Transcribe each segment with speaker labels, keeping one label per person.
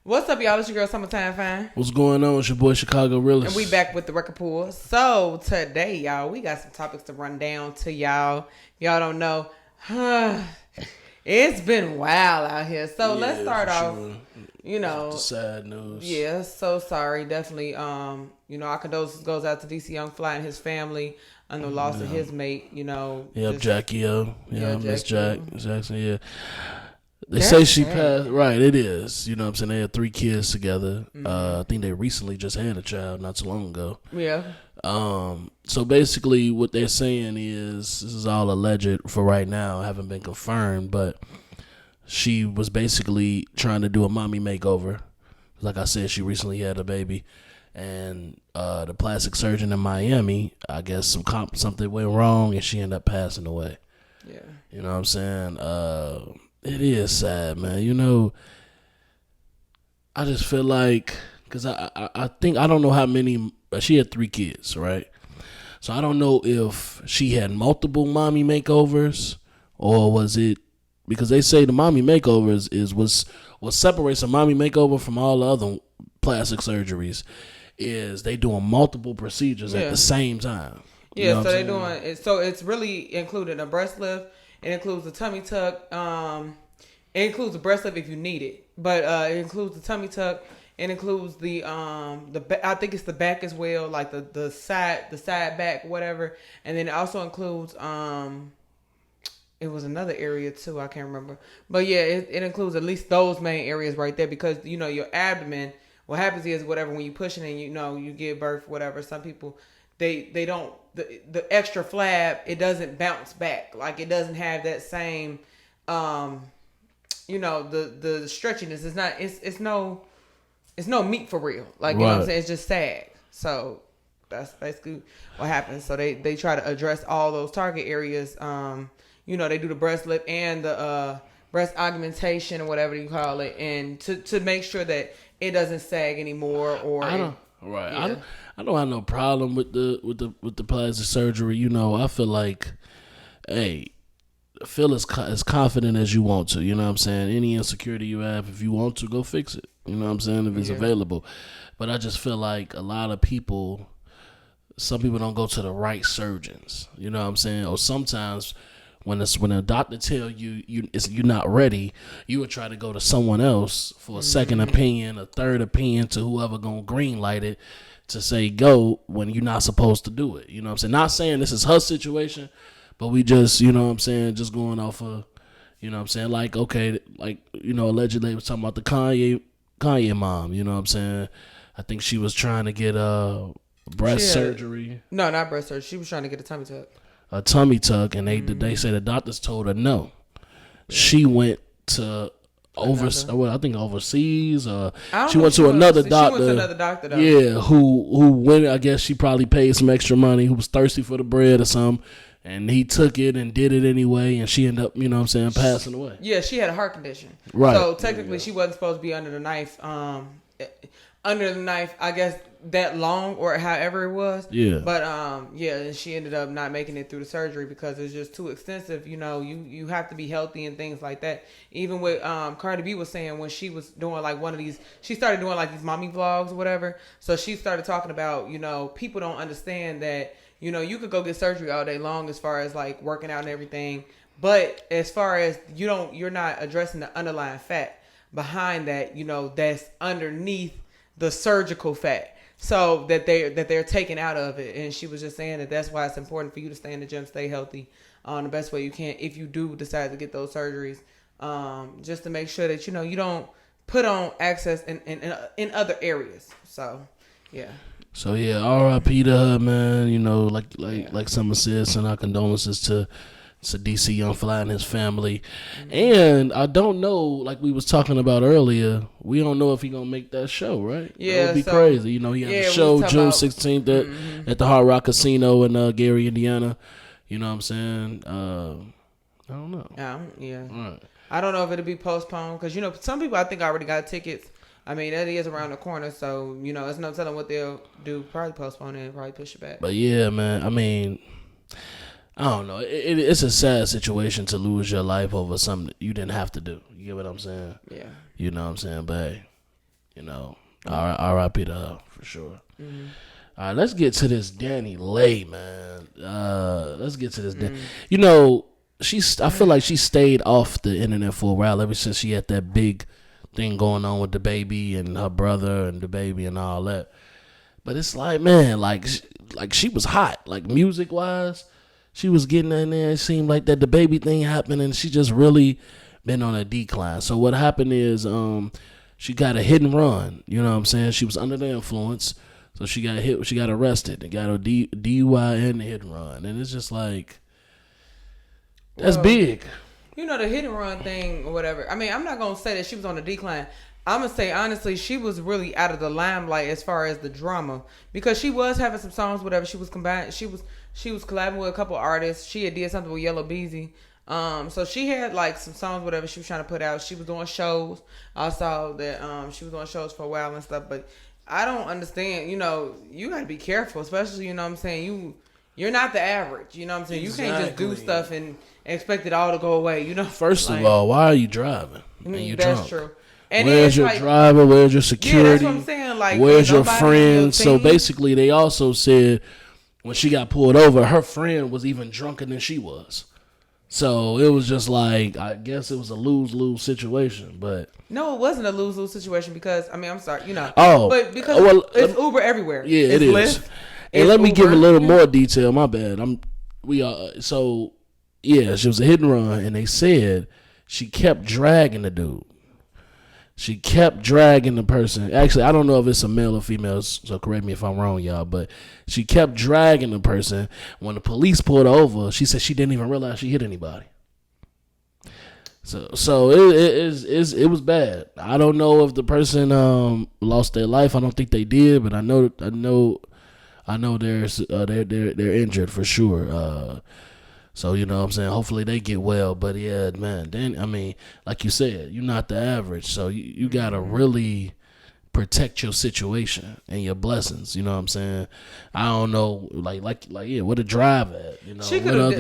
Speaker 1: What's up, y'all? It's your girl, Summertime Fine.
Speaker 2: What's going on? It's your boy, Chicago Realist.
Speaker 1: And we back with the record pool. So, today, y'all, we got some topics to run down to y'all. Y'all don't know. It's been wild out here. So, let's start off,
Speaker 2: the sad news.
Speaker 1: Yeah, so sorry. Definitely, our condolences goes out to DC Young Fly and his family on the loss of his mate,
Speaker 2: Yep, Jackie O. Yeah, Miss Jackson, yeah. They
Speaker 1: That's
Speaker 2: say she
Speaker 1: sad.
Speaker 2: passed. Right, it is. You know what I'm saying? They had 3 kids together. I think they recently just had a child not too long ago.
Speaker 1: Yeah.
Speaker 2: So basically what they're saying is, this is all alleged for right now, haven't been confirmed, but she was basically trying to do a mommy makeover. Like I said, she recently had a baby. And the plastic surgeon in Miami, I guess something went wrong and she ended up passing away.
Speaker 1: Yeah.
Speaker 2: You know what I'm saying? It is sad, man. I just feel like, because I think, I don't know how many, she had 3 kids, right? So I don't know if she had multiple mommy makeovers, or was it, because they say the mommy makeovers is what separates a mommy makeover from all the other plastic surgeries is they doing multiple procedures at the same time.
Speaker 1: Yeah, so they're doing it. So it's really including a breast lift. It includes the tummy tuck. It includes the breast lift if you need it, but it includes the tummy tuck. It includes the I think it's the back as well, like the side back, whatever. And then it also includes it was another area too, I can't remember. But yeah, it includes at least those main areas right there, because your abdomen. What happens is whatever when you push it and you give birth, whatever. Some people they don't the extra flab, it doesn't bounce back, like it doesn't have that same the stretchiness. It's no meat for real, like you know what I'm saying. It's just sag. So that's basically what happens. So they try to address all those target areas. They do the breast lift and the breast augmentation or whatever you call it, and to make sure that it doesn't sag anymore. Or
Speaker 2: I don't have no problem with the plastic surgery. I feel like, hey, feel as confident as you want to. You know what I'm saying? Any insecurity you have, if you want to, go fix it. You know what I'm saying? If it's available. But I just feel like a lot of people, some people don't go to the right surgeons. You know what I'm saying? Or sometimes when a doctor tell you're not ready, you would try to go to someone else for a second opinion, a third opinion, to whoever gonna green light it to say go when you're not supposed to do it. You know what I'm saying? Not saying this is her situation, but we just, you know what I'm saying, just going off of, you know what I'm saying, like, okay, like, allegedly they was talking about the Kanye mom, you know what I'm saying? I think she was trying to get breast surgery.
Speaker 1: No, not breast surgery. She was trying to get a tummy tuck.
Speaker 2: A tummy tuck, and they say the doctors told her no. Yeah. She went to I think overseas. She went to another doctor. She went to another doctor, though. Yeah, who went. I guess she probably paid some extra money. Who was thirsty for the bread or something, and he took it and did it anyway, and she ended up, you know what I'm saying, passing away.
Speaker 1: Yeah, she had a heart condition.
Speaker 2: Right.
Speaker 1: So technically, she wasn't supposed to be under the knife. I guess that long or however it was.
Speaker 2: Yeah.
Speaker 1: But she ended up not making it through the surgery because it's just too extensive. You have to be healthy and things like that. Even with Cardi B was saying when she was doing like one of these, she started doing like these mommy vlogs or whatever. So she started talking about, people don't understand that, you could go get surgery all day long as far as like working out and everything. But as far as you're not addressing the underlying fat behind that, that's underneath the surgical fat, so that they're taken out of it. And she was just saying that's why it's important for you to stay in the gym, stay healthy, the best way you can if you do decide to get those surgeries, just to make sure that you don't put on access in other areas. So yeah.
Speaker 2: So yeah, R.I.P. to her, man. Like Summer said, send our condolences to DC Young Fly and his family. And I don't know, like we was talking about earlier, we don't know if he gonna make that show, right?
Speaker 1: Yeah,
Speaker 2: that would be crazy. He has a show June 16th at the Hard Rock Casino in Gary, Indiana. You know what I'm saying? I don't know.
Speaker 1: Yeah.
Speaker 2: Right.
Speaker 1: I don't know if it'll be postponed because some people I think already got tickets. I mean, that is around the corner, so it's no telling what they'll do. Probably postpone it, probably push it back.
Speaker 2: But yeah, man, I mean, I don't know. It's a sad situation to lose your life over something that you didn't have to do. You get what I'm saying?
Speaker 1: Yeah.
Speaker 2: You know what I'm saying? But hey, You know, R.I.P. to her for sure. All right, let's get to this Danny Lay, man. Let's get to this. You know, I feel like she stayed off the internet for a while ever since she had that big thing going on with the baby and her brother and the baby and all that. But it's like, man, like she was hot, like music wise, she was getting in there. It seemed like that the baby thing happened, and she just really been on a decline. So what happened is, she got a hit and run. You know what I'm saying? She was under the influence. So she got hit. She got arrested. They got a DUI and a hit and run, and it's just like that's big.
Speaker 1: You know, the hit and run thing or whatever. I mean, I'm not gonna say that she was on a decline. I'm gonna say honestly, she was really out of the limelight as far as the drama because she was having some songs, whatever. She was combined. She was collabing with a couple artists. She had did something with Yellow Beezy. So she had like some songs, whatever she was trying to put out. She was doing shows. I saw that she was doing shows for a while and stuff, but I don't understand, you know, you got to be careful, especially, you know what I'm saying, you're not the average, you know what I'm saying,
Speaker 2: Exactly.
Speaker 1: You can't just do stuff and expect it all to go away, you know.
Speaker 2: First of all, why are you driving? And you
Speaker 1: that's
Speaker 2: drunk?
Speaker 1: true. And
Speaker 2: where's your driver? Where's your security?
Speaker 1: Yeah, that's what I'm saying. Like,
Speaker 2: where's your friend? So basically, they also said when she got pulled over, her friend was even drunker than she was. So it was just like, I guess it was a lose-lose situation, but
Speaker 1: no, it wasn't a lose-lose situation because I mean, I'm sorry, you know.
Speaker 2: Oh,
Speaker 1: but because it's Uber everywhere.
Speaker 2: Yeah,
Speaker 1: it's
Speaker 2: it is.
Speaker 1: Lyft,
Speaker 2: and let me
Speaker 1: Uber.
Speaker 2: give a little more detail. My bad. So yeah, she was a hit and run, and they said she kept dragging the dude. She kept dragging the person. Actually, I don't know if it's a male or female, so correct me if I'm wrong, y'all. But she kept dragging the person. When the police pulled her over, she said she didn't even realize she hit anybody. So it was bad. I don't know if the person lost their life. I don't think they did, but I know they're injured for sure. So, you know what I'm saying? Hopefully they get well. But, yeah, man, then, I mean, like you said, you're not the average. So you got to really protect your situation and your blessings. You know what I'm saying? I don't know, like yeah, where the drive at? You know,
Speaker 1: she could have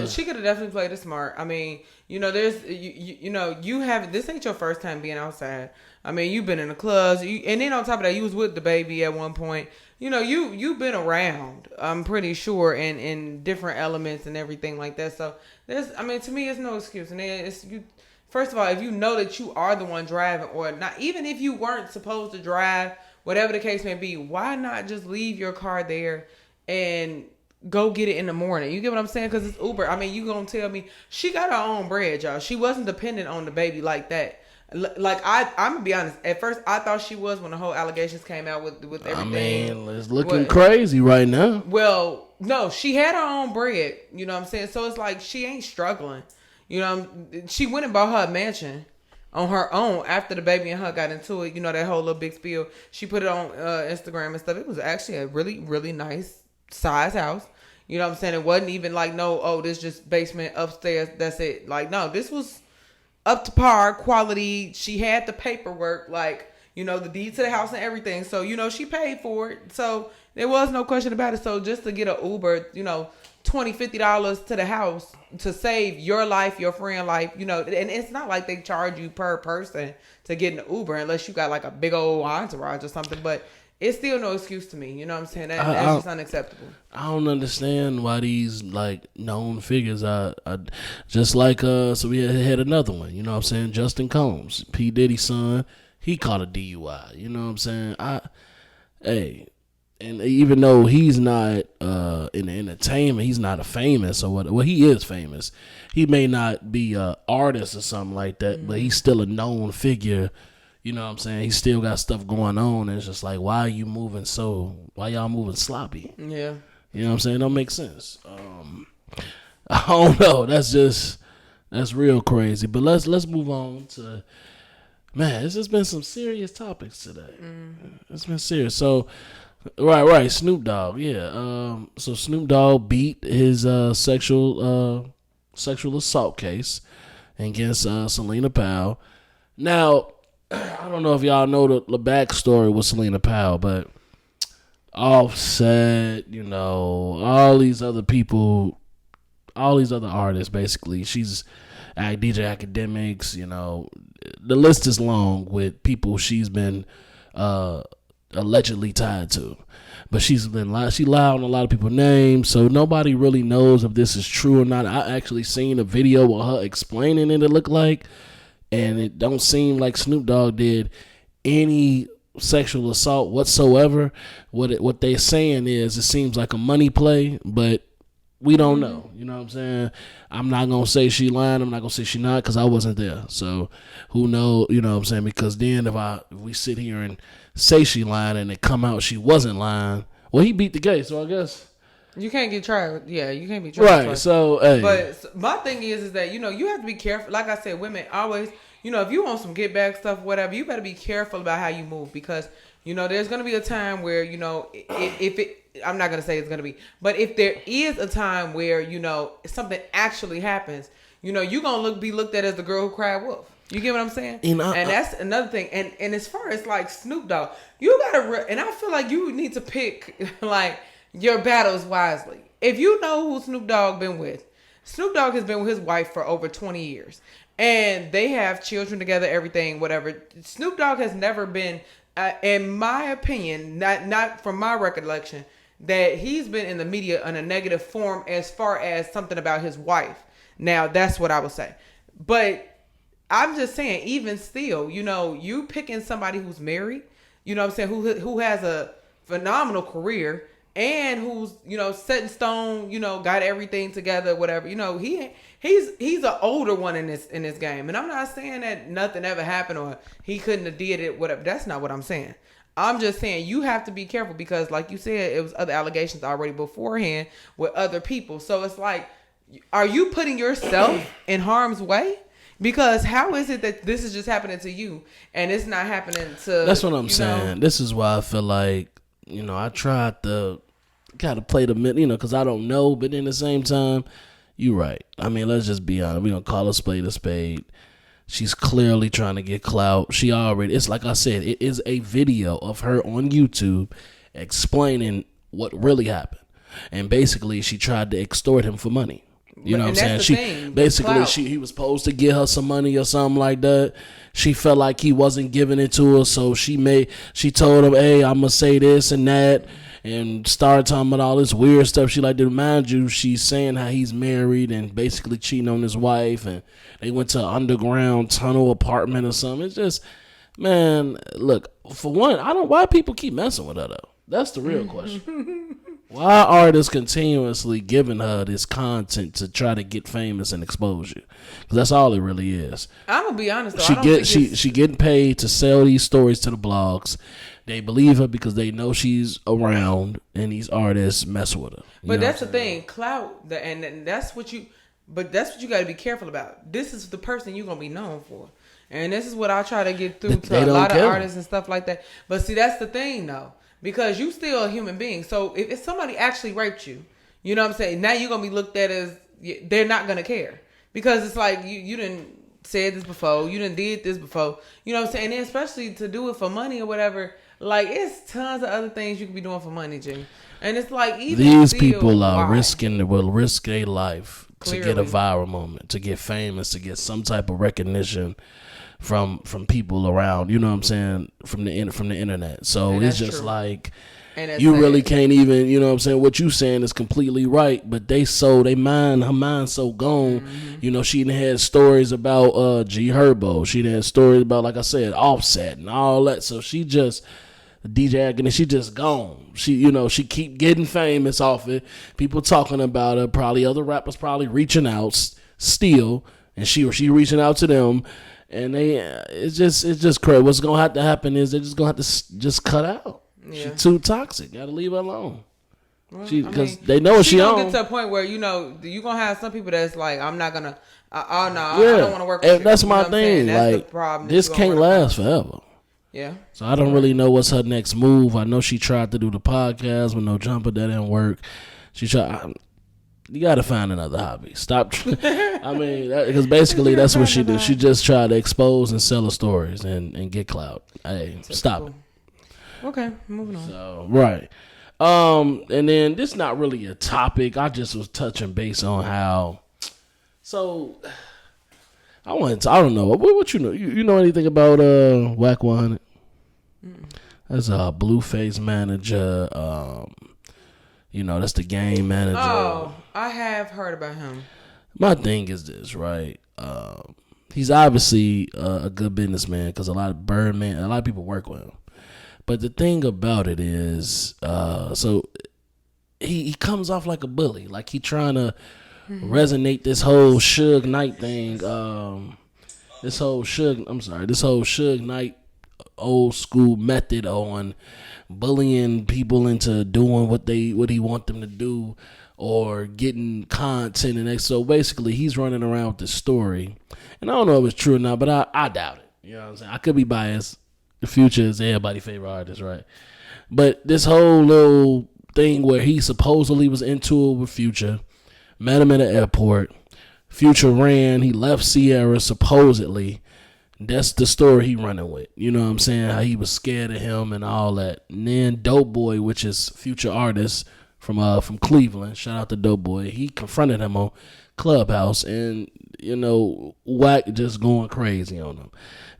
Speaker 1: definitely played it smart. I mean, you know, there's, you know, you have, this ain't your first time being outside. I mean, you've been in the clubs, and then on top of that, you was with the baby at one point. You know, you've been around, I'm pretty sure, in different elements and everything like that. So I mean, to me, it's no excuse. And it's you. First of all, if you know that you are the one driving, or not, even if you weren't supposed to drive, whatever the case may be, why not just leave your car there and go get it in the morning? You get what I'm saying? Because it's Uber. I mean, you gonna tell me she got her own bread, y'all. She wasn't dependent on the baby like that. Like I'm gonna be honest. At first, I thought she was when the whole allegations came out with everything.
Speaker 2: I mean, it's looking crazy right now.
Speaker 1: Well, no, she had her own bread. You know what I'm saying? So it's like she ain't struggling. You know, she went and bought her a mansion on her own after the baby and her got into it. You know, that whole little big spiel. She put it on Instagram and stuff. It was actually a really, really nice size house. You know what I'm saying? It wasn't even like, this just basement upstairs. That's it. Like, no, this was up to par quality. She had the paperwork, like, you know, the deed to the house and everything. So, you know, she paid for it. So there was no question about it. So just to get an Uber, you know, $20, $50 to the house to save your life, your friend life, you know, and it's not like they charge you per person to get an Uber unless you got like a big old entourage or something, but it's still no excuse to me. You know what I'm saying? That's just unacceptable.
Speaker 2: I don't understand why these like known figures are just like so we had another one, you know what I'm saying? Justin Combs, P. Diddy's son, he caught a DUI. You know what I'm saying? And even though he's not in the entertainment, he's not a famous or what. Well, he is famous. He may not be a artist or something like that, but he's still a known figure. You know what I'm saying? He still got stuff going on. And it's just like, why y'all moving sloppy?
Speaker 1: Yeah.
Speaker 2: You know what I'm saying? It don't make sense. I don't know. That's real crazy. But let's move on to, man, it's just been some serious topics today. It's been serious. So, right. Snoop Dogg, yeah. So Snoop Dogg beat his sexual assault case against Selena Powell. Now, I don't know if y'all know the backstory with Selena Powell, but Offset, you know, all these other people, all these other artists, basically. She's DJ Academics, you know. The list is long with people she's been allegedly tied to. But she lied on a lot of people's names, so nobody really knows if this is true or not. I actually seen a video of her explaining it looked like, and it don't seem like Snoop Dogg did any sexual assault whatsoever. What they're saying is it seems like a money play, but we don't know. You know what I'm saying? I'm not going to say she lying. I'm not going to say she not because I wasn't there. So who knows? You know what I'm saying? Because then if we sit here and say she lying and it come out she wasn't lying, well, he beat the case. So I guess.
Speaker 1: You can't get tried. Yeah, you can't be tried.
Speaker 2: Right.
Speaker 1: Twice.
Speaker 2: So, hey.
Speaker 1: But my thing is that, you have to be careful. Like I said, women always, if you want some get back stuff, whatever, you better be careful about how you move because, there's going to be a time where, if it, I'm not going to say it's going to be, but if there is a time where, something actually happens, you're going to be looked at as the girl who cried wolf. You get what I'm saying? And that's another thing. And as far as like Snoop Dogg, you got to, and I feel like you need to pick like your battles wisely. If you know who Snoop Dogg been with, Snoop Dogg has been with his wife for over 20 years. And they have children together, everything, whatever. Snoop Dogg has never been, in my opinion, not from my recollection, that he's been in the media in a negative form as far as something about his wife. Now, that's what I would say. But I'm just saying, even still, you picking somebody who's married, what I'm saying, who has a phenomenal career and who's, set in stone, got everything together, whatever. He's an older one in this game. And I'm not saying that nothing ever happened or he couldn't have did it, whatever. That's not what I'm saying. I'm just saying you have to be careful because, like you said, it was other allegations already beforehand with other people. So it's like, are you putting yourself in harm's way? Because how is it that this is just happening to you and it's not happening to...
Speaker 2: That's what I'm saying. This is why I feel like, I tried to kind of play the middle, because I don't know, but in the same time, you're right. I mean, let's just be honest. We're going to call a spade a spade. She's clearly trying to get clout. It's like I said, it is a video of her on YouTube explaining what really happened. And basically, she tried to extort him for money. You know what I'm saying? He was supposed to get her some money or something like that. She felt like he wasn't giving it to her, so she told him, "Hey, I'm gonna say this and that," and started talking about all this weird stuff. She like to remind you, she's saying how he's married and basically cheating on his wife, and they went to an underground tunnel apartment or something. It's just, man, look, for one, why people keep messing with her though? That's the real question. Why are artists continuously giving her this content to try to get famous and exposure? Because that's all it really is.
Speaker 1: I'm gonna be honest though.
Speaker 2: She getting paid to sell these stories to the blogs. They believe her because they know she's around, and these artists mess with her.
Speaker 1: But that's the thing, clout, and that's what you. But that's what you got to be careful about. This is the person you're gonna be known for, and this is what I try to get through to a lot of artists and stuff like that. But see, that's the thing though. Because you still a human being. So if somebody actually raped you, you know what I'm saying? Now you're going to be looked at as, they're not going to care. Because it's like, you didn't said this before. You didn't did this before. You know what I'm saying? And especially to do it for money or whatever. Like, it's tons of other things you could be doing for money, G. And it's like, even
Speaker 2: these people will risk their life
Speaker 1: Clearly.
Speaker 2: to get a viral moment, to get famous, to get some type of recognition from people around, you know what I'm saying, from the internet. So it's just true. Like you really can't even, you know what I'm saying, what you saying is completely right, but her mind so gone. Mm-hmm. She done had stories about G Herbo. She done had stories about, like I said, Offset and all that. So she just DJ Agony, she just gone. She keep getting famous off it. People talking about her, probably other rappers probably reaching out still, and she reaching out to them. And it's just crazy. What's gonna have to happen is they're just gonna have to just cut out. Yeah. She's too toxic. Gotta leave her alone. Because they know what she on.
Speaker 1: Get to a point where you gonna have some people that's like, I'm not gonna. I don't want to work with you.
Speaker 2: That's my thing. That's like, the problem. This can't last forever.
Speaker 1: Yeah. So
Speaker 2: I don't really know what's her next move. I know she tried to do the podcast with No Jumper. That didn't work. She tried. You got to find another hobby. Stop. I mean, because basically that's what she do. She just try to expose and sell her stories and get clout. Hey, stop it.
Speaker 1: Okay, moving on.
Speaker 2: So, right. And then this not really a topic. I just was touching base on how. So, I don't know. What you know? You know anything about Whack 100? That's a Blueface manager. That's the game manager.
Speaker 1: Oh, I have heard about him.
Speaker 2: My thing is this, right? He's obviously a good businessman because a lot of people work with him. But the thing about it is, so he comes off like a bully, like he trying to resonate this whole Suge Knight thing. This whole Suge Knight old school method on bullying people into doing what he want them to do or getting content and so basically he's running around with this story, and I don't know if it's true or not, but I doubt it. You know what I'm saying? I could be biased. The Future is everybody's favorite artist, right? But this whole little thing where he supposedly was into it with Future, met him at an airport. Future ran. He left Sierra supposedly. That's the story he running with. You know what I'm saying? How he was scared of him and all that. And then Dope Boy, which is Future artist from Cleveland, shout out to Dope Boy. He confronted him on Clubhouse, and Wack just going crazy on him.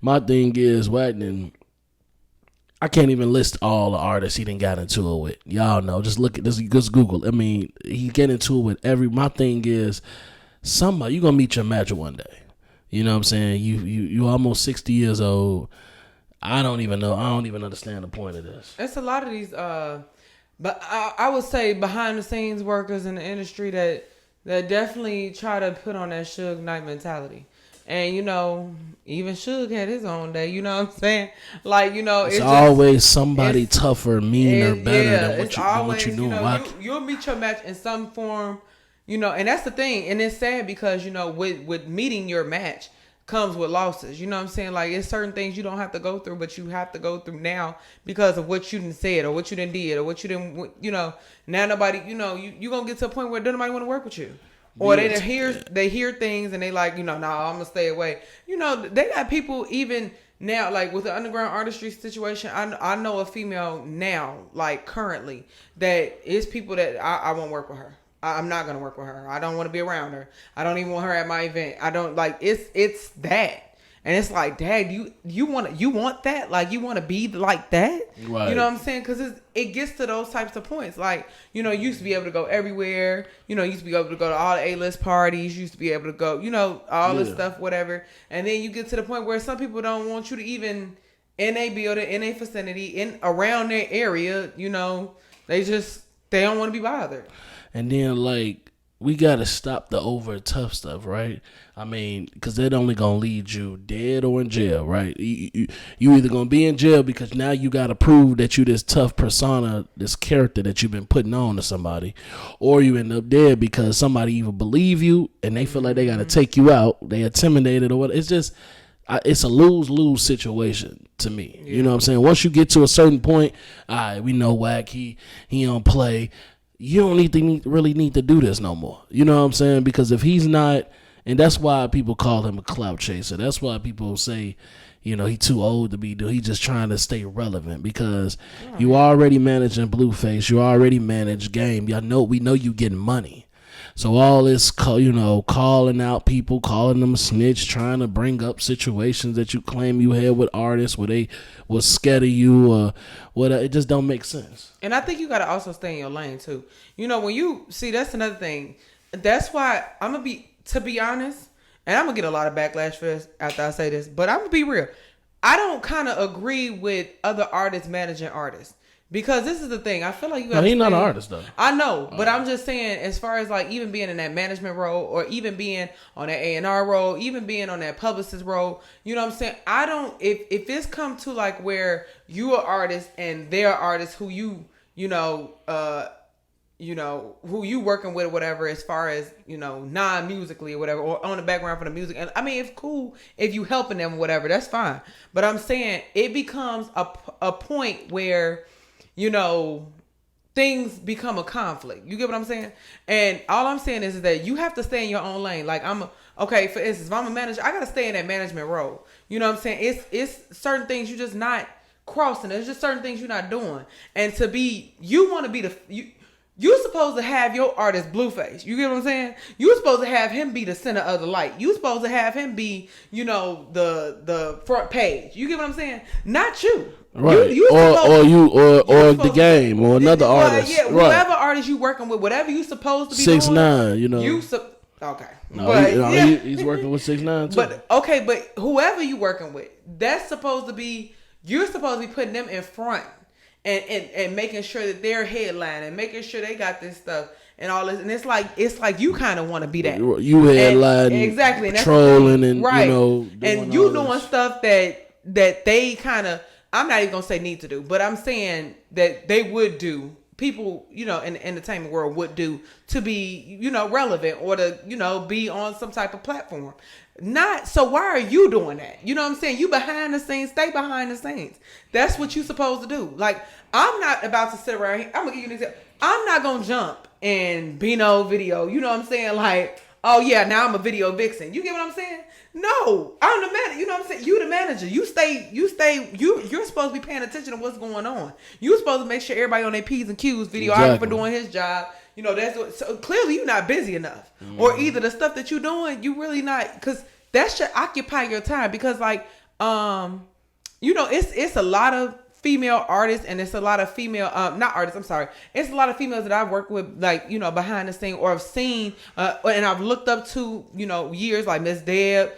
Speaker 2: My thing is Wack didn't. I can't even list all the artists he done got into it with. Y'all know. Just look at this. Just Google. I mean, he get into it with every. My thing is, somebody you gonna meet your match one day. You know what I'm saying? You almost 60 years old. I don't even know. I don't even understand the point of this.
Speaker 1: It's a lot of these. But I would say behind the scenes workers in the industry that definitely try to put on that Suge Knight mentality. And, even Suge had his own day. You know what I'm saying? Like,
Speaker 2: it's always somebody tougher, meaner, better than what you doing.
Speaker 1: You'll meet your match in some form, and that's the thing. And it's sad because, with meeting your match comes with losses. You know what I'm saying? Like, it's certain things you don't have to go through, but you have to go through now because of what you done said or what you done did or what you done, now nobody, you going to get to a point where nobody want to work with you. Or they hear things and they like, I'm going to stay away. They got people even now, like with the underground artistry situation, I know a female now, like currently, that is people that I won't work with her. I'm not going to work with her. I don't want to be around her. I don't even want her at my event. I don't like, it's that. And it's like, Dad, you want that? Like, you want to be like that? Right. You know what I'm saying? Because it gets to those types of points. Like, you used to be able to go everywhere. Used to be able to go to all the A-list parties. Used to be able to go, all this stuff, whatever. And then you get to the point where some people don't want you to even in a building, in a vicinity, around their area. They don't want to be bothered.
Speaker 2: And then, like, we got to stop the over tough stuff, right? I mean, because they're only going to lead you dead or in jail, right? You either going to be in jail because now you got to prove that you this tough persona, this character that you've been putting on to somebody, or you end up dead because somebody even believe you and they feel like they got to take you out. They intimidated or what. It's just, it's a lose-lose situation to me. Yeah. You know what I'm saying? Once you get to a certain point, all right, we know Wack, he don't play. You don't really need to do this no more. You know what I'm saying? Because if he's not, and that's why people call him a clout chaser. That's why people say, he too old to be doing. He just trying to stay relevant because you already managing Blueface. You already manage Game. We know you getting money. So all this, calling out people, calling them a snitch, trying to bring up situations that you claim you had with artists where they was scared of you or whatever, it just don't make sense.
Speaker 1: And I think you got to also stay in your lane too. When you see, that's another thing. That's why to be honest, and I'm going to get a lot of backlash for this after I say this, but I'm going to be real. I don't kind of agree with other artists managing artists. Because this is the thing, I feel like you got.
Speaker 2: No, he's not an artist though.
Speaker 1: I know, but I'm just saying, as far as like even being in that management role, or even being on that A&R role, even being on that publicist role, you know what I'm saying? I don't. If it's come to like where you are artists and they're artists who who you working with or whatever, as far as non-musically or whatever, or on the background for the music. And I mean, it's cool if you helping them or whatever, that's fine. But I'm saying it becomes a point where things become a conflict. You get what I'm saying? And all I'm saying is that you have to stay in your own lane. Like okay, for instance, if I'm a manager, I got to stay in that management role. You know what I'm saying? It's certain things you just not crossing. There's just certain things you're not doing. And you want to be You supposed to have your artist Blueface. You get what I'm saying? You supposed to have him be the center of the light. You supposed to have him be, the front page. You get what I'm saying? Not you.
Speaker 2: Right.
Speaker 1: You
Speaker 2: or the game or another artist.
Speaker 1: Yeah, whoever artist you working with, whatever you supposed to be
Speaker 2: 6ix9ine,
Speaker 1: okay.
Speaker 2: No, he's working with 6ix9ine too.
Speaker 1: But whoever you working with, that's supposed to be, you're supposed to be putting them in front. And making sure that they're headlining, making sure they got this stuff and all this, and it's like you kind of want to be that.
Speaker 2: You headlining,
Speaker 1: exactly, and
Speaker 2: trolling, and
Speaker 1: right,
Speaker 2: doing
Speaker 1: you doing stuff that they kind of. I'm not even gonna say need to do, but I'm saying that they would do. People, in the entertainment world would do to be, relevant or to, be on some type of platform. Not so. Why are you doing that? You know what I'm saying? You behind the scenes. Stay behind the scenes. That's what you supposed to do. Like, I'm not about to sit around here. I'm gonna give you an example. I'm not gonna jump and be no video. You know what I'm saying? Like, oh yeah, now I'm a video vixen. You get what I'm saying? No, I'm the manager. You know what I'm saying? You the manager. You're supposed to be paying attention to what's going on. You're supposed to make sure everybody on their P's and Q's, videographer doing his job. So clearly you're not busy enough. Or either the stuff that you're doing, you really not, because that should occupy your time. Because it's a lot of female artists, and it's a lot of female, not artists, I'm sorry. It's a lot of females that I've worked with, behind the scene, or I've seen, and I've looked up to, years, like Miss Deb,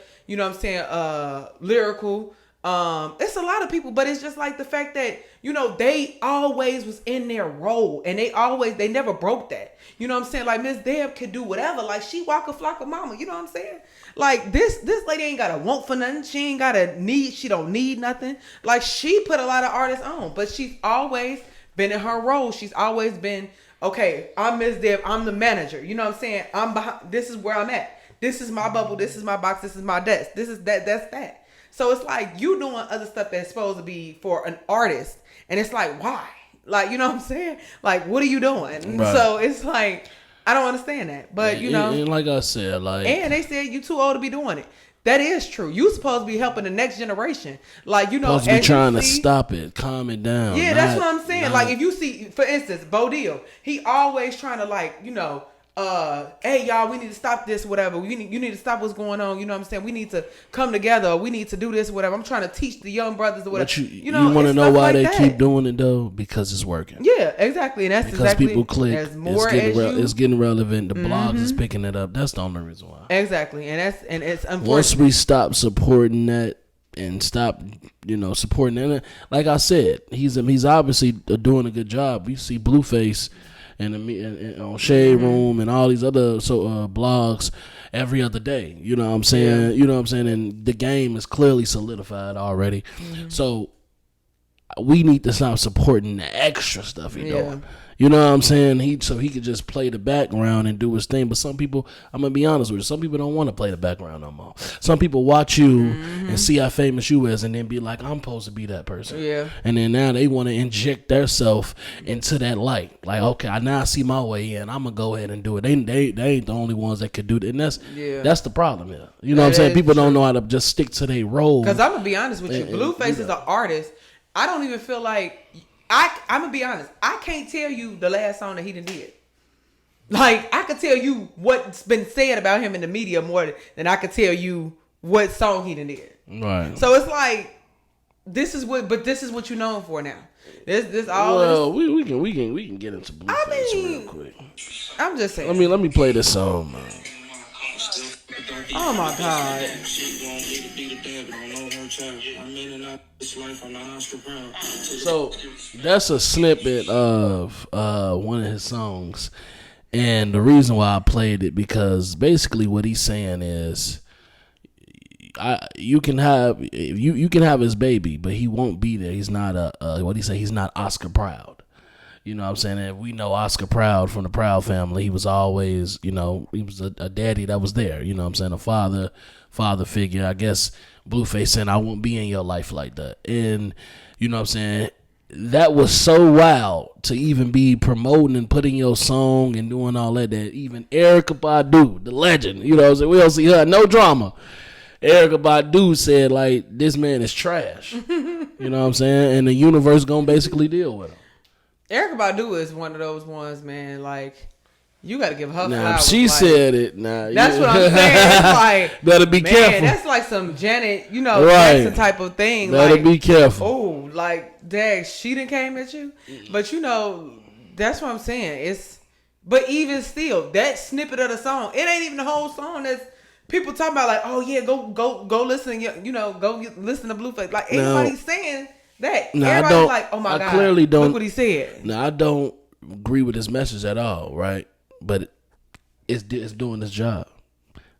Speaker 1: Lyrical. It's a lot of people, but it's just like the fact that, they always was in their role, and they never broke that. You know what I'm saying? Like Miss Deb could do whatever. Like, she walk a flock of mama. You know what I'm saying? Like, this lady ain't got to want for nothing. She ain't got to need. She don't need nothing. Like, she put a lot of artists on, but she's always been in her role. She's always been, okay, I'm Miss Deb. I'm the manager. You know what I'm saying? I'm behind. This is where I'm at. This is my bubble. This is my box. This is my desk. This is that. That's that. So it's like you doing other stuff that's supposed to be for an artist. And it's like, why? Like, you know what I'm saying? Like, what are you doing? Right. So it's like, I don't understand that. But,
Speaker 2: and like I said,
Speaker 1: and they said you too old to be doing it. That is true. You supposed to be helping the next generation. Like,
Speaker 2: supposed to be trying to stop it, calm it down.
Speaker 1: Yeah, that's what I'm saying. Like, if you see, for instance, Bo Deal, he always trying to hey y'all, we need to stop this, whatever. You need to stop what's going on. You know what I'm saying? We need to come together. Or we need to do this, whatever. I'm trying to teach the young brothers or whatever.
Speaker 2: But you want to know why they keep doing it though? Because it's working.
Speaker 1: Yeah, exactly. And that's because
Speaker 2: people click. It's getting relevant. The blogs is picking it up. That's the only reason why.
Speaker 1: Exactly, and it's unfortunate.
Speaker 2: Once we stop supporting that and stop, supporting it, like I said, he's obviously doing a good job. You see Blueface and on Shade Room and all these other blogs every other day. You know what I'm saying? Yeah. You know what I'm saying? And the game is clearly solidified already. Mm-hmm. So we need to stop supporting the extra stuff he's doing. You know what I'm saying? So he could just play the background and do his thing. But some people, I'm going to be honest with you, some people don't want to play the background no more. Some people watch you and see how famous you is and then be like, I'm supposed to be that person. Yeah. And then now they want to inject their self into that light. Like, okay, I now see my way in. I'm going to go ahead and do it. They ain't the only ones that could do it. And that's the problem here. You know what I'm saying? People don't know how to just stick to their role.
Speaker 1: Because I'm going to be honest with you. Blueface is an artist. I don't even feel like... I'm gonna be honest. I can't tell you the last song that he did. Like, I could tell you what's been said about him in the media more than I could tell you what song he did.
Speaker 2: Right.
Speaker 1: So it's like, this is what you're known for now. This all.
Speaker 2: Well, we can get into Blueface real quick.
Speaker 1: I'm just saying.
Speaker 2: Let me play this song, man.
Speaker 1: Oh my God.
Speaker 2: So that's a snippet of one of his songs, and the reason why I played it, because basically what he's saying is, you can have his baby, but he won't be there. He's not he's not Oscar proud. You know what I'm saying? And we know Oscar Proud from the Proud family. He was always, he was a daddy that was there. You know what I'm saying? A father figure. I guess Blueface saying, I won't be in your life like that. And, you know what I'm saying? That was so wild to even be promoting and putting your song and doing all that even Erykah Badu, the legend, you know what I'm saying? We don't see her, no drama. Erykah Badu said, like, this man is trash. You know what I'm saying? And the universe gonna basically deal with him.
Speaker 1: Erykah Badu is one of those ones, man. Like, you got to give her
Speaker 2: Nah,
Speaker 1: flowers.
Speaker 2: she
Speaker 1: like,
Speaker 2: said it. Nah,
Speaker 1: that's what I'm saying. It's like,
Speaker 2: better be
Speaker 1: man,
Speaker 2: careful.
Speaker 1: that's like some Janet, you know,
Speaker 2: Right.
Speaker 1: Jackson type of thing.
Speaker 2: Better
Speaker 1: like,
Speaker 2: be careful.
Speaker 1: Oh, like, dang, she done came at you. But you know, that's what I'm saying. But even still, that snippet of the song, it ain't even the whole song. That's people talking about like, oh yeah, go listen, you know, listen to Blueface. Like everybody's saying that.
Speaker 2: No, I
Speaker 1: Everybody's
Speaker 2: don't.
Speaker 1: like, oh my
Speaker 2: I
Speaker 1: God,
Speaker 2: clearly don't.
Speaker 1: look what he said.
Speaker 2: No, I don't agree with his message at all, right? But it's doing its job.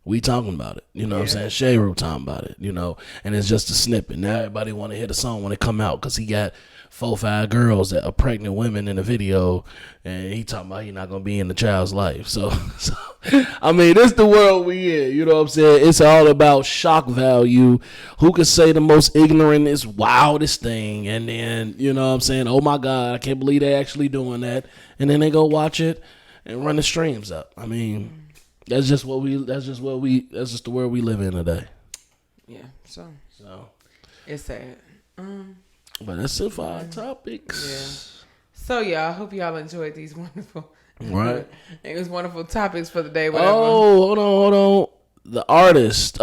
Speaker 2: We talking about it, you know what I'm saying? Shay Rue talking about it, you know, and it's just a snippet. Now everybody want to hear the song when it come out because he got 4-5 girls that are pregnant women in the video, and he talking about he not gonna be in the child's life. So I mean, this the world we in, you know what I'm saying? It's all about shock value. Who could say the most ignorant, wildest thing, and then you know what I'm saying? Oh my God, I can't believe they actually doing that, and then they go watch it and run the streams up. I mean. That's just the world we live in today.
Speaker 1: Yeah, so it's sad.
Speaker 2: But that's it for our topics.
Speaker 1: Yeah. So yeah, I hope y'all enjoyed these wonderful,
Speaker 2: Right?
Speaker 1: It was wonderful topics for the day. Whatever.
Speaker 2: Oh, hold on. The artist,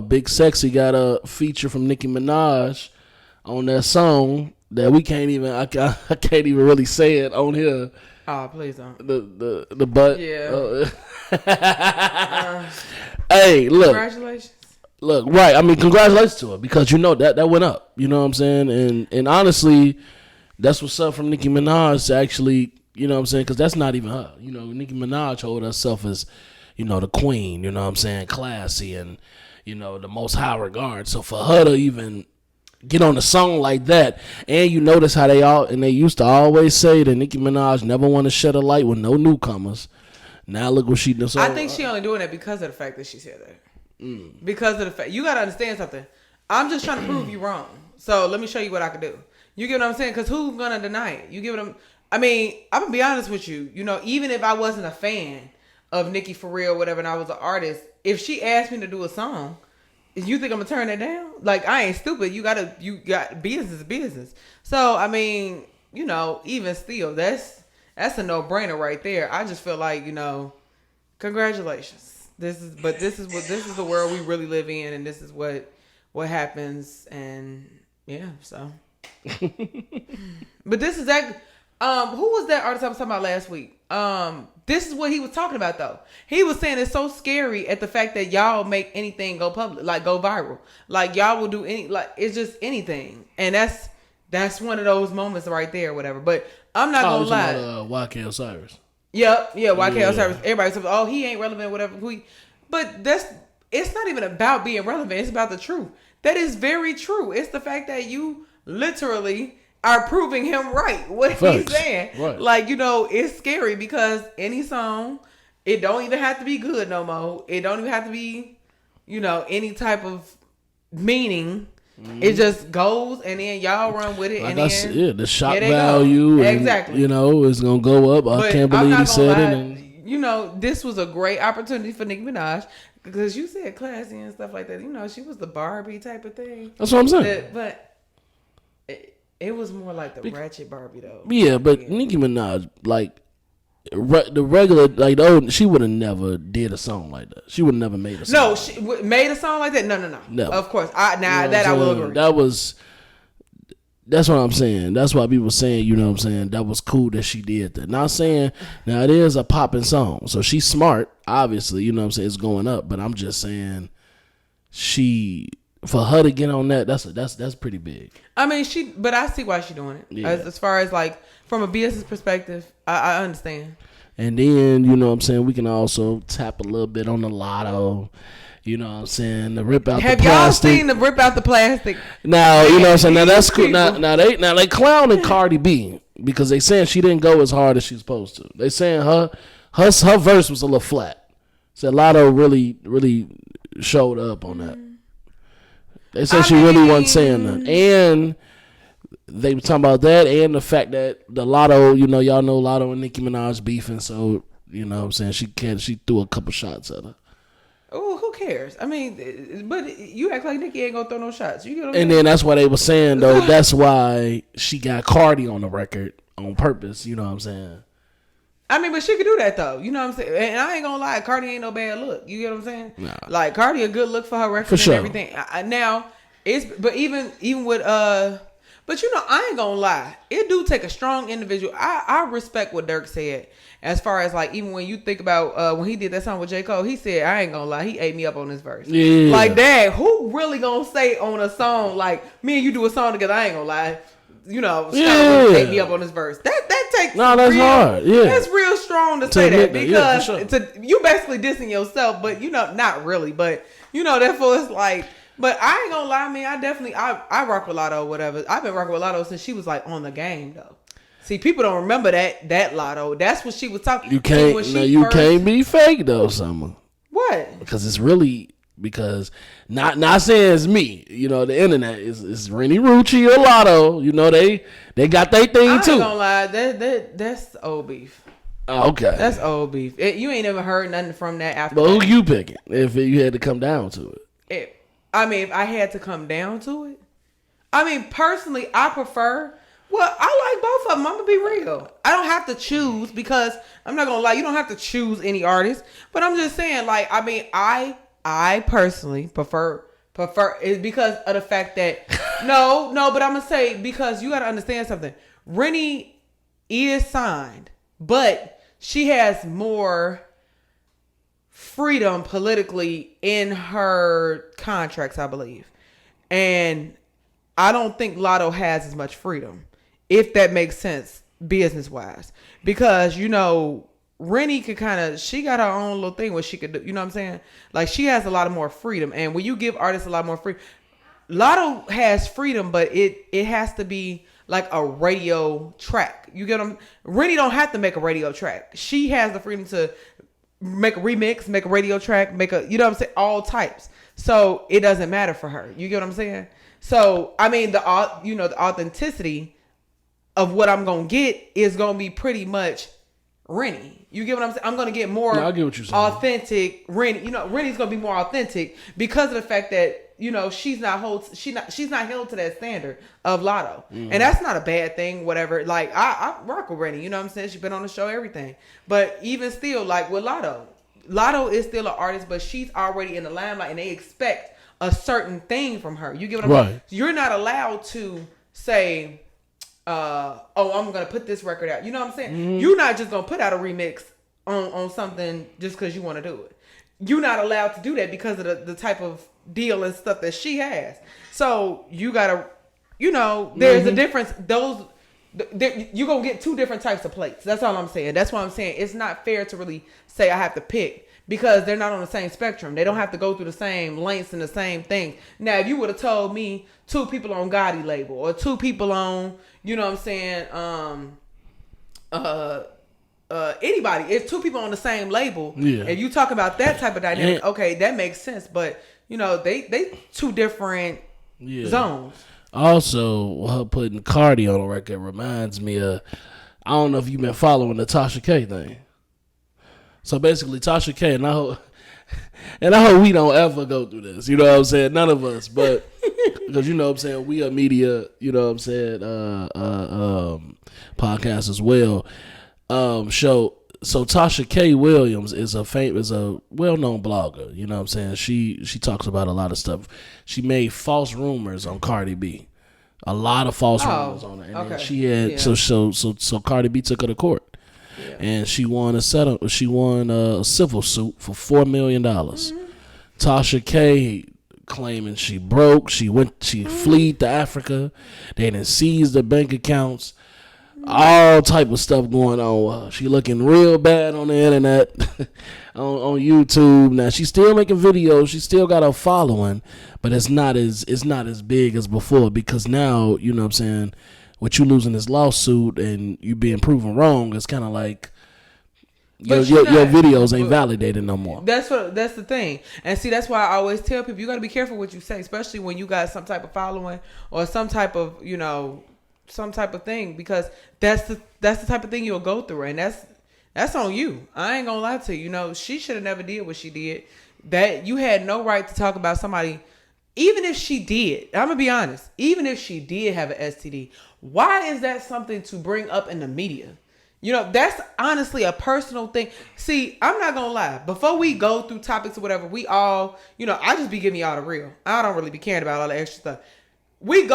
Speaker 2: Big Sexy, got a feature from Nicki Minaj on that song that we can't even. I can't even really say it on here.
Speaker 1: Oh, please don't.
Speaker 2: The butt.
Speaker 1: Yeah.
Speaker 2: Hey, look.
Speaker 1: Congratulations.
Speaker 2: Look, right. I mean, congratulations to her because you know that went up. You know what I'm saying? And honestly, that's what's up from Nicki Minaj to actually, you know what I'm saying? Because that's not even her. You know, Nicki Minaj hold herself as, you know, the queen. You know what I'm saying? Classy and, you know, the most high regard. So for her to even get on a song like that, and you notice how they used to always say that Nicki Minaj never want to shed a light with no newcomers. Now look what she does.
Speaker 1: I think she only doing it because of the fact that she said that. Because of the fact, you got to understand something. I'm just trying to prove you wrong. So let me show you what I can do. You get what I'm saying? Because who's gonna deny it? You get what I mean, I'm gonna be honest with you. You know, even if I wasn't a fan of Nicki for real, whatever, and I was an artist, if she asked me to do a song, you think I'm gonna turn that down? Like, I ain't stupid. You got business. So I mean, you know, even still, that's a no-brainer right there. I just feel like, you know, congratulations. This is the world we really live in, and this is what happens, and yeah, so. But this is that. Who was that artist I was talking about last week? This is what he was talking about though. He was saying it's so scary at the fact that y'all make anything go public, like go viral, like y'all will do it's just anything, and that's one of those moments right there, whatever. But I'm not gonna lie.
Speaker 2: YK Osiris.
Speaker 1: Yep, yeah, YK Osiris. Everybody says, "Oh, he ain't relevant, whatever." But it's not even about being relevant. It's about the truth. That is very true. It's the fact that you literally are proving him right. What he's saying,
Speaker 2: right.
Speaker 1: Like, you know, it's scary because any song, it don't even have to be good no more. It don't even have to be, you know, any type of meaning. It just goes, and then y'all run with it,
Speaker 2: Like
Speaker 1: and then
Speaker 2: the shock value, and,
Speaker 1: exactly.
Speaker 2: You know, is gonna go up. I can't believe he said it. And
Speaker 1: you know, this was a great opportunity for Nicki Minaj because you said classy and stuff like that. You know, she was the Barbie type of thing.
Speaker 2: That's what I'm saying.
Speaker 1: But it was more like the ratchet Barbie though.
Speaker 2: Yeah, but Nicki Minaj, like the regular, like she would have never did a song like that. She would have never made a song.
Speaker 1: No, she made a song like that. No. Of course, I will agree.
Speaker 2: That's what I'm saying. That's why people saying, you know what I'm saying, that was cool that she did that. Not saying, now it is a popping song. So she's smart, obviously, you know what I'm saying, it's going up. But I'm just saying, for her to get on that, that's pretty big.
Speaker 1: I mean, but I see why she's doing it. Yeah. As far as like, from a business perspective, I understand. And
Speaker 2: then, you know what I'm saying, we can also tap a little bit on the lotto. You know what I'm saying? The rip out the plastic.
Speaker 1: Have y'all seen the rip out the plastic?
Speaker 2: Now, you know what I'm saying? Now that's cool. Now they clowning Cardi B because they saying she didn't go as hard as she's supposed to. They saying her verse was a little flat. So Lotto really showed up on that. They said she really wasn't saying nothing. And they were talking about that and the fact that the Lotto, you know, y'all know Lotto and Nicki Minaj beefing, so you know what I'm saying, she threw a couple shots at her.
Speaker 1: Oh, who cares? I mean, but you act like Nicki ain't gonna throw no shots. You get
Speaker 2: and then that's why they were saying though. That's why she got Cardi on the record on purpose. You know what I'm saying?
Speaker 1: I mean, but she could do that though. You know what I'm saying? And I ain't gonna lie, Cardi ain't no bad look. You get what I'm saying?
Speaker 2: Nah.
Speaker 1: Like Cardi a good look for her record
Speaker 2: For
Speaker 1: and
Speaker 2: sure.
Speaker 1: everything. Now it's but even with but you know, I ain't gonna lie. It do take a strong individual. I respect what Dirk said as far as like even when you think about when he did that song with J. Cole, he said, I ain't gonna lie, he ate me up on this verse.
Speaker 2: Yeah.
Speaker 1: Like that, who really gonna say on a song like me and you do a song together, I ain't gonna lie. You know, Shadow ate me up on this verse. That takes
Speaker 2: that's hard. Yeah.
Speaker 1: That's real strong to say that because
Speaker 2: yeah, for sure.
Speaker 1: you basically dissing yourself, but you know, not really, but you know, therefore it's like, but I ain't gonna lie, man, I rock with Lotto, whatever. I've been rocking with Lotto since she was like on the game though. See, people don't remember that Lotto. That's what she was talking.
Speaker 2: You can't. Can't be fake though, Summer.
Speaker 1: What?
Speaker 2: Because it's really not saying it's me. You know, the internet is Rennie Rucci or Lotto. You know, they got their thing
Speaker 1: I
Speaker 2: too.
Speaker 1: ain't gonna lie, that's old beef.
Speaker 2: Oh, okay,
Speaker 1: that's old beef. You ain't ever heard nothing from that after.
Speaker 2: But
Speaker 1: that.
Speaker 2: who you picking if you had to come down to it?
Speaker 1: I mean, if I had to come down to it, I mean, personally, I prefer. Well, I like both of them. I'm gonna be real. I don't have to choose because I'm not gonna lie. You don't have to choose any artist, but I'm just saying, like, I mean, I personally prefer is because of the fact that no, but I'm gonna say because you gotta understand something. Rennie is signed, but she has more freedom politically in her contracts, I believe, and I don't think Lotto has as much freedom, if that makes sense business wise, because you know. Rennie could she got her own little thing where she could do, you know what I'm saying? Like she has a lot of more freedom. And when you give artists a lot more freedom, Lotto has freedom, but it has to be like a radio track. You get them? Rennie don't have to make a radio track. She has the freedom to make a remix, make a radio track, you know what I'm saying? All types. So it doesn't matter for her. You get what I'm saying? So, I mean, the authenticity of what I'm going to get is going to be pretty much Rennie. You get what I'm saying? I'm going to get more
Speaker 2: I get what you're saying.
Speaker 1: authentic Rennie. You know, Rennie's going to be more authentic because of the fact that, you know, she's not held to that standard of Lotto. And that's not a bad thing, whatever. Like, I rock with Rennie. You know what I'm saying? She's been on the show, everything. But even still, like with Lotto is still an artist, but she's already in the limelight and they expect a certain thing from her. You get what I'm saying? You're not allowed to say, I'm gonna put this record out. You know what I'm saying? You're not just gonna put out a remix on something just because you want to do it. You're not allowed to do that because of the type of deal and stuff that she has. So you gotta, you know, there's a difference. You're gonna get two different types of plates. That's all I'm saying. That's why I'm saying it's not fair to really say I have to pick because they're not on the same spectrum. They don't have to go through the same lengths and the same things. Now, if you would have told me 2 people on Gotti label or 2 people on, you know what I'm saying, anybody, if 2 people on the same label, and you talk about that type of dynamic, okay, that makes sense. But you know, they 2 different zones.
Speaker 2: Also, her putting Cardi on the record reminds me of, I don't know if you've been following the Tasha K thing. So basically, Tasha K, and I hope we don't ever go through this. You know what I'm saying? None of us, but because you know what I'm saying, we are media. You know what I'm saying? Podcast as well. So Tasha K. Williams is a well-known blogger. You know what I'm saying? She talks about a lot of stuff. She made false rumors on Cardi B. A lot of false rumors on her. And then she had so Cardi B took her to court. Yeah. And she won a civil suit for $4 million. Tasha K claiming she broke. She fled to Africa. They done seized the bank accounts. All type of stuff going on. She looking real bad on the internet, on YouTube. Now she's still making videos. She still got a following, but it's not as big as before because now, you know what I'm saying, with you losing this lawsuit and you being proven wrong, it's kind of like your videos ain't validated no more.
Speaker 1: That's the thing. And see, that's why I always tell people you got to be careful what you say, especially when you got some type of following or some type of, you know, some type of thing, because that's the type of thing you'll go through, and that's on you. I ain't gonna lie to you. You know, she should have never did what she did. That you had no right to talk about somebody even if she did, I'm gonna be honest, even if she did have an STD, why is that something to bring up in the media? You know, that's honestly a personal thing. See, I'm not gonna lie. Before we go through topics or whatever, we all, you know, I just be giving y'all the real. I don't really be caring about all the extra stuff. We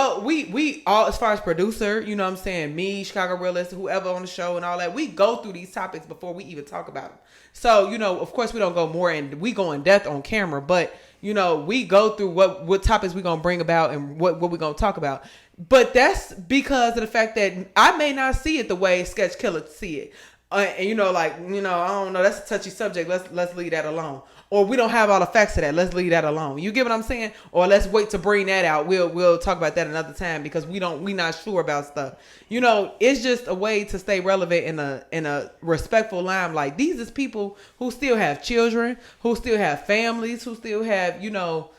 Speaker 1: all, as far as producer, you know what I'm saying, me, Chicago Realist, whoever on the show and all that, we go through these topics before we even talk about them. So, you know, of course we don't go more and we go in depth on camera, but you know, we go through what topics we gonna bring about and what we gonna talk about. But that's because of the fact that I may not see it the way Sketch Killer see it. And you know, like, you know, I don't know, that's a touchy subject. Let's leave that alone. Or we don't have all the facts of that. Let's leave that alone. You get what I'm saying? Or let's wait to bring that out. We'll talk about that another time because we not sure about stuff. You know, it's just a way to stay relevant in a respectful limelight. These is people who still have children, who still have families, who still have, you know,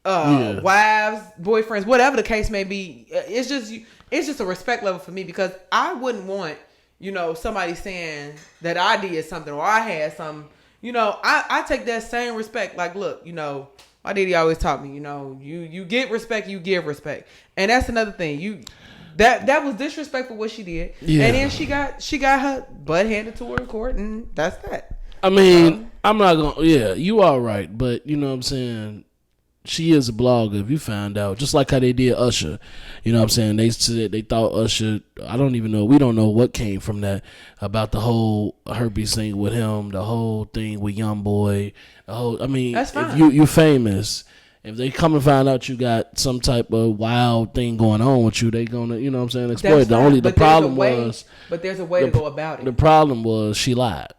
Speaker 1: wives, boyfriends, whatever the case may be. It's just a respect level for me because I wouldn't want, you know, somebody saying that I did something or I had something. You know, I take that same respect. Like, look, you know, my daddy always taught me, you know, you get respect, you give respect. And that's another thing. That was disrespectful what she did. Yeah. And then she got her butt handed to her in court, and that's that.
Speaker 2: I mean, I'm not gonna, you are right, but you know what I'm saying, she is a blogger, if you found out, just like how they did Usher. You know what I'm saying? They said they thought Usher, I don't even know, we don't know what came from that, about the whole herpes thing with him, the whole thing with YoungBoy, I mean,
Speaker 1: that's fine.
Speaker 2: If you famous, if they come and find out you got some type of wild thing going on with you, they gonna, you know what I'm saying, exploit it. The problem was,
Speaker 1: but there's a way to go about it.
Speaker 2: The problem was she lied.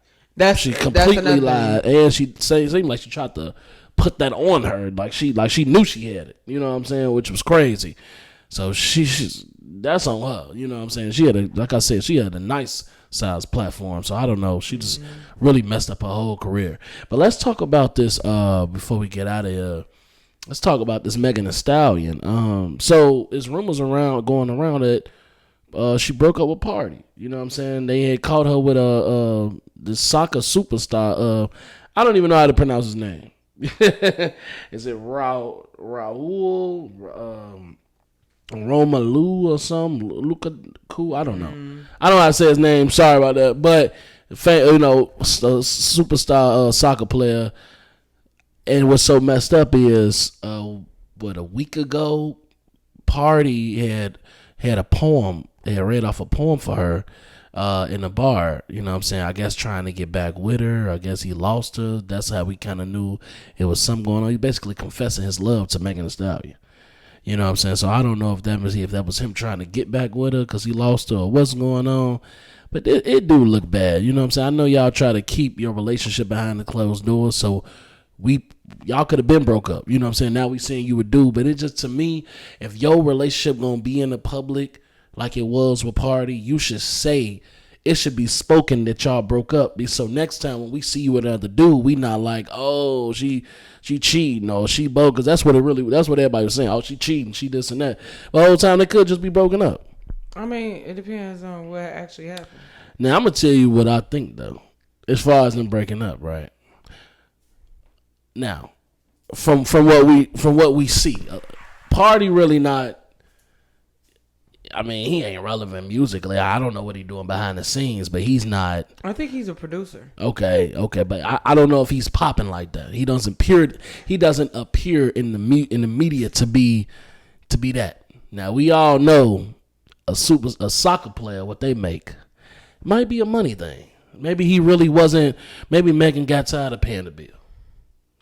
Speaker 2: She completely lied, and she seemed like she tried to put that on her, like she knew she had it. You know what I'm saying, which was crazy. So she's that's on her. You know what I'm saying. She had like I said, she had a nice size platform. So I don't know. She just really messed up her whole career. But let's talk about this before we get out of here. Let's talk about this Megan Thee Stallion. So there's rumors going around that she broke up with Party. You know what I'm saying? They had caught her with the soccer superstar. I don't even know how to pronounce his name. Is it Raul Romalu or something? Lukaku? I don't know. I don't know how to say his name. Sorry about that. But you know, superstar soccer player. And what's so messed up is, a week ago, Party had a poem. They had read off a poem for her in a bar, you know what I'm saying, I guess trying to get back with her. I guess he lost her. That's how we kind of knew it was something going on. He basically confessing his love to Megan Thee Stallion. You know what I'm saying? So I don't know if that was him trying to get back with her because he lost her or what's going on. But it do look bad. You know what I'm saying? I know y'all try to keep your relationship behind the closed doors, so y'all could have been broke up. You know what I'm saying? Now we saying you would do, but it just, to me, if your relationship gonna be in the public like it was with Party, you should say, it should be spoken that y'all broke up. So next time when we see you with another dude, we not like, oh, she cheating or she bogus. That's what everybody was saying. Oh, she cheating, she this and that. But the whole time they could just be broken up.
Speaker 1: I mean, it depends on what actually happened.
Speaker 2: Now I'm gonna tell you what I think though, as far as them breaking up, right? Now, from what we see, Party really not. I mean, he ain't relevant musically. I don't know what he's doing behind the scenes, but he's not.
Speaker 1: I think he's a producer.
Speaker 2: Okay, but I don't know if he's popping like that. He doesn't appear in the media to be that. Now we all know a soccer player, what they make might be a money thing. Maybe he really wasn't. Maybe Megan got tired of paying the bill.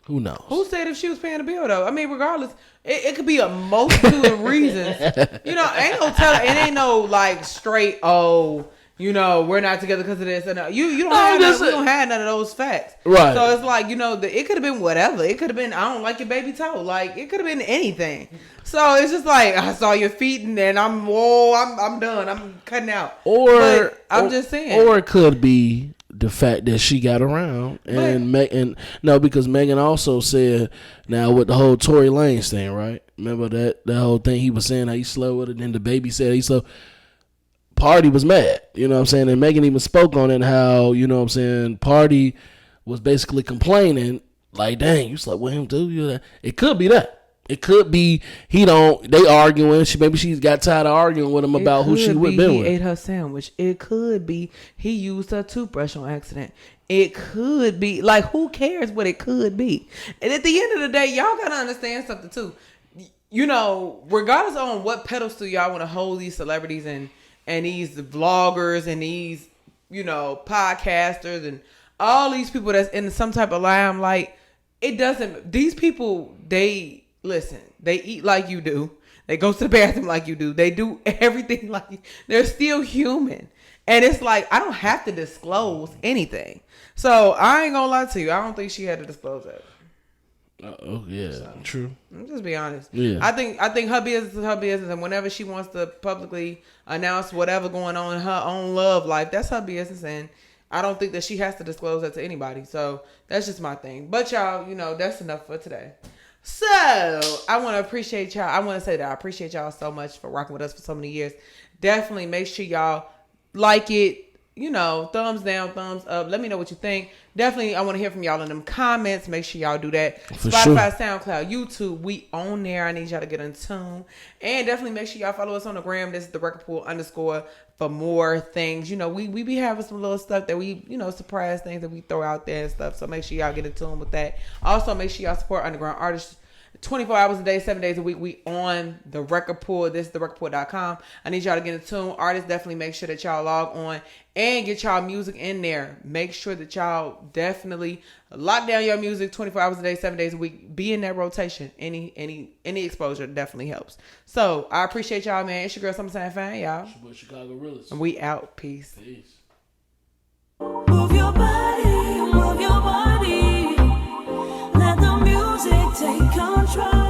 Speaker 2: Who knows? Who
Speaker 1: said if she was paying the bill though? I mean, regardless, it could be a multitude of reasons. You know, ain't no telling. It ain't no like straight. Oh, you know, we're not together because of this. And you don't have we don't have none of those facts.
Speaker 2: Right.
Speaker 1: So it's like, you know, it could have been whatever. It could have been, I don't like your baby toe. Like it could have been anything. So it's just like, I saw your feet and then I'm done. I'm cutting out. But I'm just saying.
Speaker 2: Or it could be the fact that she got around because Megan also said, now with the whole Tory Lanez thing, right? Remember that whole thing he was saying how he slept with it, and the baby said he slept. Party was mad, you know what I'm saying? And Megan even spoke on it, how, you know what I'm saying, Party was basically complaining, like, dang, you slept with him too? It could be that. It could be they arguing. Maybe she's got tired of arguing with him about who she would been
Speaker 1: he
Speaker 2: with.
Speaker 1: ate her sandwich. It could be he used her toothbrush on accident. It could be like, who cares what it could be? And at the end of the day, y'all gotta understand something too. You know, regardless on what pedestal y'all want to hold these celebrities and these vloggers and these, you know, podcasters and all these people that's in some type of limelight, it doesn't. These people, listen, they eat like you do. They go to the bathroom like you do. They do everything like you. They're still human. And it's like, I don't have to disclose anything. So I ain't gonna lie to you. I don't think she had to disclose that.
Speaker 2: Oh yeah, true.
Speaker 1: I'll just be honest.
Speaker 2: Yeah.
Speaker 1: I think her business is her business, and whenever she wants to publicly announce whatever going on in her own love life, that's her business, and I don't think that she has to disclose that to anybody. So that's just my thing. But y'all, you know, that's enough for today. So I want to appreciate y'all. I want to say that I appreciate y'all so much for rocking with us for so many years. Definitely make sure y'all like it. You know, thumbs down, thumbs up. Let me know what you think. Definitely, I want to hear from y'all in them comments. Make sure y'all do that.
Speaker 2: For
Speaker 1: Spotify,
Speaker 2: sure.
Speaker 1: SoundCloud, YouTube, we on there. I need y'all to get in tune. And definitely make sure y'all follow us on the gram. This is the Record Pool _ for more things. You know, we be having some little stuff that we, you know, surprise things that we throw out there and stuff. So make sure y'all get in tune with that. Also, make sure y'all support underground artists. 24 hours a day, 7 days a week. We on the Record Pool. This is therecordpool.com. I need y'all to get in tune. Artists, definitely make sure that y'all log on and get y'all music in there. Make sure that y'all definitely lock down your music 24 hours a day, 7 days a week. Be in that rotation. Any exposure definitely helps. So I appreciate y'all, man. It's your girl Summertime Fan, y'all.
Speaker 2: It's your boy Chicago Realist.
Speaker 1: And we out. Peace.
Speaker 2: Peace.
Speaker 3: Move your body, move your body. Let the music take control.